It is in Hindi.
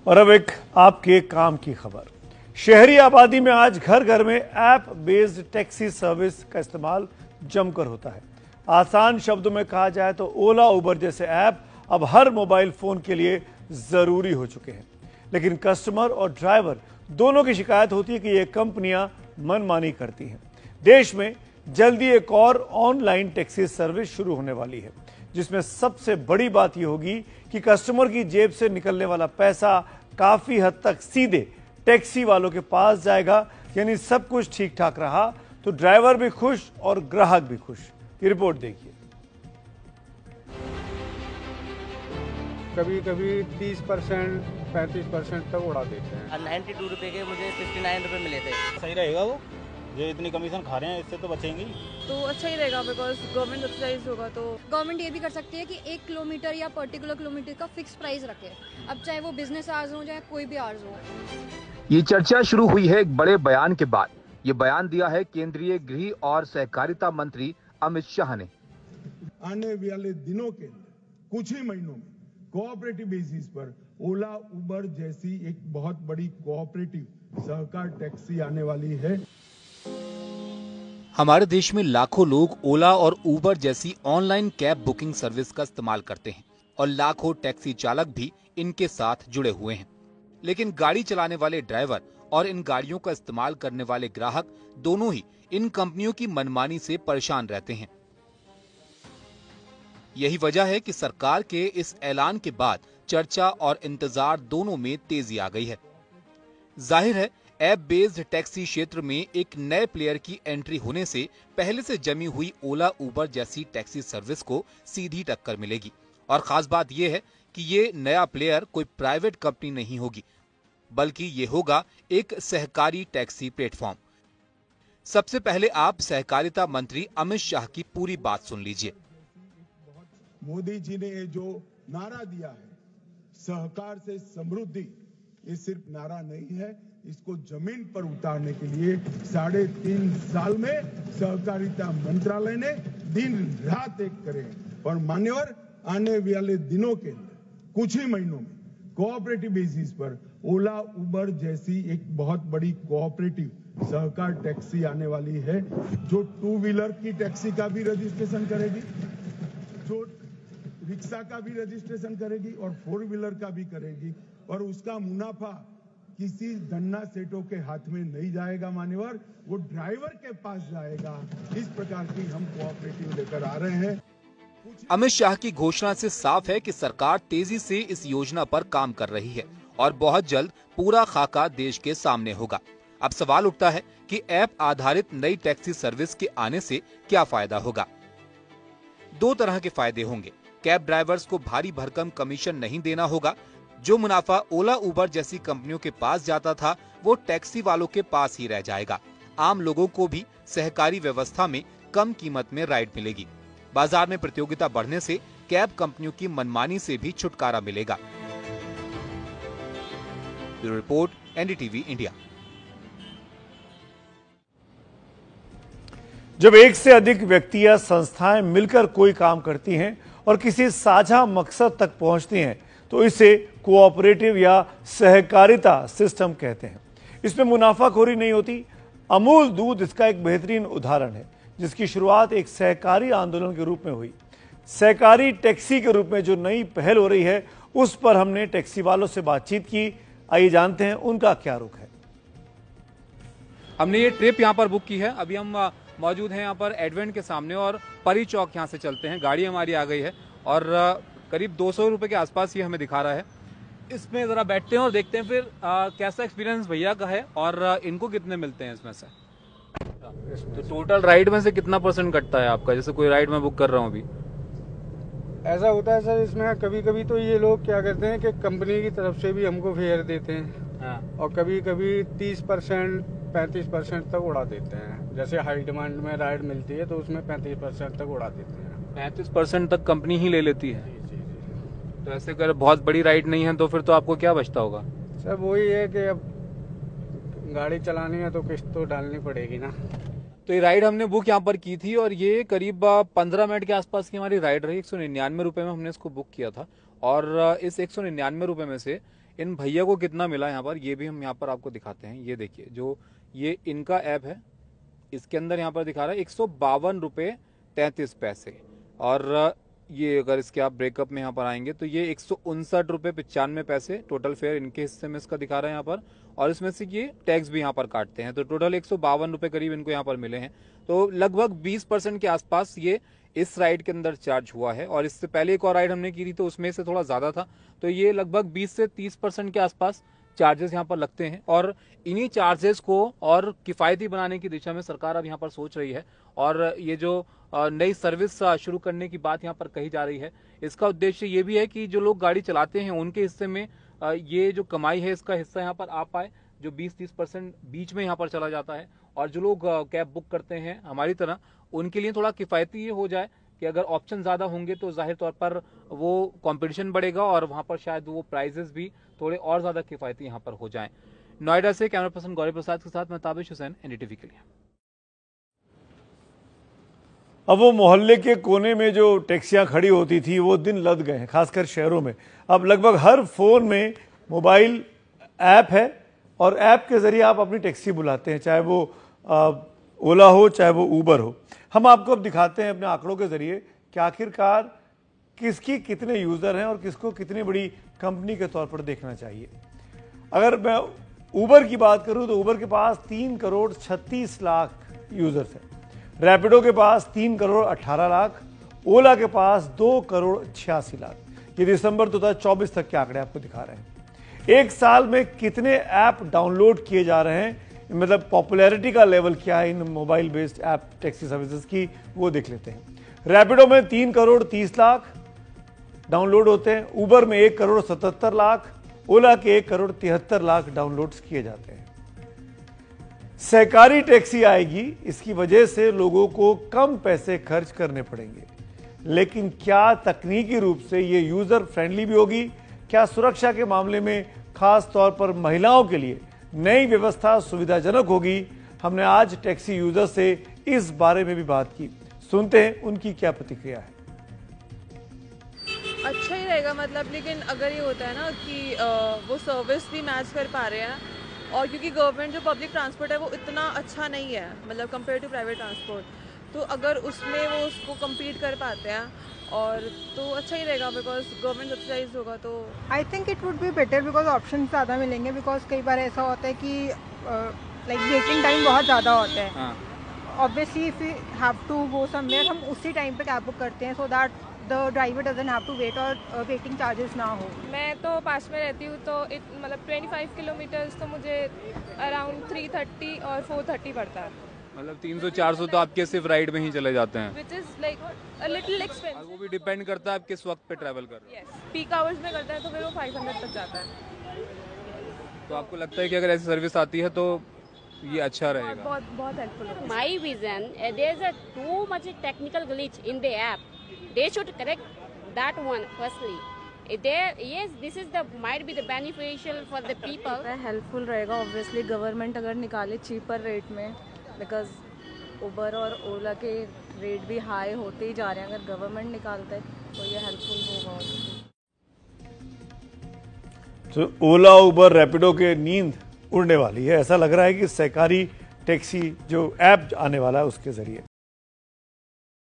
और अब एक आपके काम की खबर। शहरी आबादी में आज घर घर में ऐप बेस्ड टैक्सी सर्विस का इस्तेमाल जमकर होता है। आसान शब्दों में कहा जाए तो ओला उबर जैसे ऐप अब हर मोबाइल फोन के लिए जरूरी हो चुके हैं। लेकिन कस्टमर और ड्राइवर दोनों की शिकायत होती है कि ये कंपनियां मनमानी करती हैं। देश में जल्दी एक और ऑनलाइन टैक्सी सर्विस शुरू होने वाली है, जिसमें सबसे बड़ी बात यह होगी कि कस्टमर की जेब से निकलने वाला पैसा काफी हद तक सीधे टैक्सी वालों के पास जाएगा। यानी सब कुछ ठीक ठाक रहा तो ड्राइवर भी खुश और ग्राहक भी खुश। ये रिपोर्ट देखिए। कभी कभी 30% 35% तक उड़ा देते हैं। 92 रुपये के मुझे 59 रुपये मिले थे। सही रहेगा वो, जो इतनी कमीशन खा रहे हैं इससे तो बचेंगे ही। तो अच्छा ही रहेगा, बिकॉज गवर्नमेंट सब्सिडाइज होगा तो गवर्नमेंट ये भी कर सकती है कि 1 किलोमीटर या पर्टिकुलर किलोमीटर का फिक्स प्राइस रखे, अब चाहे वो बिजनेस आवर्स हो चाहे कोई भी आवर्स हो। ये चर्चा शुरू हुई है एक बड़े बयान के बाद। ये बयान दिया है केंद्रीय गृह और सहकारिता मंत्री अमित शाह ने। आने वाले दिनों के कुछ ही महीनों में कोऑपरेटिव बेसिस पर ओला उबर जैसी एक बहुत बड़ी कोऑपरेटिव सहकार टैक्सी आने वाली है। हमारे देश में लाखों लोग ओला और उबर जैसी ऑनलाइन कैब बुकिंग सर्विस का इस्तेमाल करते हैं और लाखों टैक्सी चालक भी इनके साथ जुड़े हुए हैं। लेकिन गाड़ी चलाने वाले ड्राइवर और इन गाड़ियों का इस्तेमाल करने वाले ग्राहक दोनों ही इन कंपनियों की मनमानी से परेशान रहते हैं। यही वजह है कि सरकार के इस ऐलान के बाद चर्चा और इंतजार दोनों में तेजी आ गई है। जाहिर है ऐप बेस्ड टैक्सी क्षेत्र में एक नए प्लेयर की एंट्री होने से पहले से जमी हुई ओला उबर जैसी टैक्सी सर्विस को सीधी टक्कर मिलेगी। और खास बात यह है कि ये नया प्लेयर कोई प्राइवेट कंपनी नहीं होगी, बल्कि ये होगा एक सहकारी टैक्सी प्लेटफॉर्म। सबसे पहले आप सहकारिता मंत्री अमित शाह की पूरी बात सुन लीजिए। मोदी जी ने जो नारा दिया है, सहकार से समृद्धि, ये सिर्फ नारा नहीं है, इसको जमीन पर उतारने के लिए 3.5 साल में सहकारिता मंत्रालय ने दिन रात एक करे। और मान्यवर, आने वाले दिनों के कुछ ही महीनों में कोऑपरेटिव बेसिस पर ओला उबर जैसी एक बहुत बड़ी कोऑपरेटिव सहकार टैक्सी आने वाली है, जो 2 व्हीलर की टैक्सी का भी रजिस्ट्रेशन करेगी, जो रिक्शा का भी रजिस्ट्रेशन करेगी और 4 व्हीलर का भी करेगी। और उसका मुनाफा किसी धन्ना सेठों के हाथ में नहीं जाएगा मान्यवर, वो ड्राइवर के पास जाएगा। इस प्रकार की हम कोऑपरेटिव लेकर आ रहे हैं। अमित शाह की घोषणा से साफ है कि सरकार तेजी से इस योजना पर काम कर रही है और बहुत जल्द पूरा खाका देश के सामने होगा। अब सवाल उठता है कि ऐप आधारित नई टैक्सी सर्विस के आने से क्या फायदा होगा। 2 तरह के फायदे होंगे। कैब ड्राइवर्स को भारी भरकम कमीशन नहीं देना होगा। जो मुनाफा ओला उबर जैसी कंपनियों के पास जाता था वो टैक्सी वालों के पास ही रह जाएगा। आम लोगों को भी सहकारी व्यवस्था में कम कीमत में राइड मिलेगी। बाजार में प्रतियोगिता बढ़ने से कैब कंपनियों की मनमानी से भी छुटकारा मिलेगा। Bureau report, NDTV India. जब एक से अधिक व्यक्ति या संस्थाएं मिलकर कोई काम करती हैं और किसी साझा मकसद तक पहुंचती हैं तो इसे कोऑपरेटिव या सहकारिता सिस्टम कहते हैं। इसमें मुनाफाखोरी नहीं होती। अमूल दूध इसका एक बेहतरीन उदाहरण है, जिसकी शुरुआत एक सहकारी आंदोलन के रूप में हुई। सहकारी टैक्सी के रूप में जो नई पहल हो रही है, उस पर हमने टैक्सी वालों से बातचीत की। आइए जानते हैं उनका क्या रुख है। हमने ये ट्रिप यहाँ पर बुक की है। अभी हम मौजूद हैं यहाँ पर एडवेंट के सामने और परी चौक यहाँ से चलते हैं। गाड़ी हमारी आ गई है और करीब 200 रुपये के आसपास ये हमें दिखा रहा है। इसमें ज़रा बैठते हैं और देखते हैं फिर कैसा एक्सपीरियंस भैया का है और इनको कितने मिलते हैं इसमें से। तो टोटल राइड में से कितना % कटता है आपका? जैसे कोई राइड मैं बुक कर रहा हूँ अभी। ऐसा होता है सर, इसमें कभी कभी तो ये लोग क्या करते हैं कि कंपनी की तरफ से भी हमको फेयर देते हैं। हाँ। और कभी कभी 30% 35% तक उड़ा देते हैं। जैसे हाई डिमांड में राइड मिलती है तो उसमें 35% तक उड़ा देते हैं। 35% तक कंपनी ही ले लेती है। तो ऐसे अगर बहुत बड़ी राइड नहीं है तो फिर तो आपको क्या बचता होगा? सर वही है कि अब गाड़ी चलानी है तो किस्त तो डालनी पड़ेगी ना। तो ये राइड हमने बुक यहाँ पर की थी और ये करीब 15 मिनट के आसपास की हमारी राइड रही। 199 रुपये में हमने इसको बुक किया था और इस 199 रुपये में से इन भैया को कितना मिला यहाँ पर, ये भी हम यहाँ पर आपको दिखाते हैं। ये देखिए, जो ये इनका ऐप है, इसके अंदर यहाँ पर दिखा रहा है 152 रुपये 33 पैसे। और ये अगर इसके आप ब्रेकअप में यहाँ पर आएंगे तो ये 159 रुपये 95 पैसे टोटल फेयर इनके हिस्से में इसका दिखा रहा है यहाँ पर। और इसमें से ये टैक्स भी यहाँ पर काटते हैं, तो टोटल 152 रुपये करीब इनको यहाँ पर मिले हैं। तो लगभग 20% के आसपास ये इस राइड के अंदर चार्ज हुआ है। और इससे पहले एक और राइड हमने की थी तो उसमें से थोड़ा ज़्यादा था, तो ये लगभग 20 से 30% के आसपास चार्जेस यहाँ पर लगते हैं। और इन्हीं चार्जेस को और किफ़ायती बनाने की दिशा में सरकार अब यहाँ पर सोच रही है। और ये जो नई सर्विस शुरू करने की बात यहाँ पर कही जा रही है, इसका उद्देश्य ये भी है कि जो लोग गाड़ी चलाते हैं उनके हिस्से में ये जो कमाई है इसका हिस्सा यहाँ पर आ पाए, जो 20-30% बीच में यहाँ पर चला जाता है। और जो लोग कैब बुक करते हैं हमारी तरह, उनके लिए थोड़ा किफ़ायती ये हो जाए कि अगर ऑप्शन ज़्यादा होंगे तो जाहिर तौर पर वो कंपटीशन बढ़ेगा और वहाँ पर शायद वो प्राइजेस भी थोड़े और ज़्यादा किफ़ायती यहाँ पर हो जाएं। नोएडा से कैमरा पर्सन गौरी प्रसाद के साथ मैं ताबिश हुसैन, NDTV के लिए। अब वो मोहल्ले के कोने में जो टैक्सियां खड़ी होती थी वो दिन लद गए हैं, खासकर शहरों में। अब लगभग हर फोन में मोबाइल ऐप है और ऐप के जरिए आप अपनी टैक्सी बुलाते हैं, चाहे वो ओला हो चाहे वो ऊबर हो। हम आपको अब दिखाते हैं अपने आंकड़ों के जरिए कि आखिरकार किसकी कितने यूज़र हैं और किसको कितनी बड़ी कंपनी के तौर पर देखना चाहिए। अगर मैं ऊबर की बात करूं तो ऊबर के पास 3 करोड़ 36 लाख यूज़र्स हैं, रैपिडो के पास 3 करोड़ 18 लाख, ओला के पास 2 करोड़ 86 लाख। ये दिसंबर 2024 तक के आंकड़े आपको दिखा रहे हैं। एक साल में कितने ऐप डाउनलोड किए जा रहे हैं, मतलब पॉपुलैरिटी का लेवल क्या है इन mobile based app taxi services की, वो देख लेते हैं। रैपिडो में 3 करोड़ 30 लाख डाउनलोड होते हैं, ऊबर में 1 करोड़ 77 लाख, ओला के 1 करोड़ 73 लाख डाउनलोड्स किए जाते हैं। सहकारी टैक्सी आएगी, इसकी वजह से लोगों को कम पैसे खर्च करने पड़ेंगे, लेकिन क्या तकनीकी रूप से ये यूजर फ्रेंडली भी होगी? क्या सुरक्षा के मामले में खास तौर पर महिलाओं के लिए नई व्यवस्था सुविधाजनक होगी? हमने आज टैक्सी यूजर से इस बारे में भी बात की, सुनते हैं उनकी क्या प्रतिक्रिया है। अच्छा ही रहेगा मतलब, लेकिन अगर ये होता है ना कि वो सर्विस भी मैच कर पा रहे हैं, और क्योंकि गवर्नमेंट जो पब्लिक ट्रांसपोर्ट है वो इतना अच्छा नहीं है मतलब कंपेयर टू प्राइवेट ट्रांसपोर्ट, तो अगर उसमें वो उसको कम्पीट कर पाते हैं और तो अच्छा ही रहेगा, बिकॉज गवर्नमेंट सब्सिडाइज होगा। तो I think it would be better because option ज़्यादा मिलेंगे, बिकॉज कई बार ऐसा होता है कि लाइक वेटिंग टाइम बहुत ज़्यादा होता है। Obviously if you have to go somewhere, हम उसी टाइम पे कैब बुक करते हैं so that the driver doesn't have to wait और वेटिंग चार्जेस ना हो। मैं तो पास में रहती हूँ तो मतलब 25 किलोमीटर्स तो मुझे अराउंड 330 और 430 पड़ता है। मतलब 300-400 तो आपके सिर्फ राइड में ही चले जाते हैं, which is like a little expensive. वो भी डिपेंड करता है आप किस वक्त पे ट्रैवल कर रहे हैं। पीक आवर्स में करता है तो फिर वो 500 तक जाता है। तो आपको लगता है कि अगर ऐसी सर्विस आती है तो ये अच्छा रहेगा? बहुत हेल्पफुल होगा। My vision, there's a too much technical glitch in the app. They should correct that one firstly. Yes, this is the might be the beneficial for the people. Helpful रहेगा ऑब्वियसली गवर्नमेंट अगर निकाले चीपर रेट में, बिकॉज उबर और ओला के रेट भी हाई होते ही जा रहे हैं। अगर गवर्नमेंट निकालता है तो ये हेल्पफुल होगा। तो ओला उबर रैपिडो के नींद उड़ने वाली है, ऐसा लग रहा है कि सहकारी टैक्सी जो ऐप आने वाला है उसके जरिए।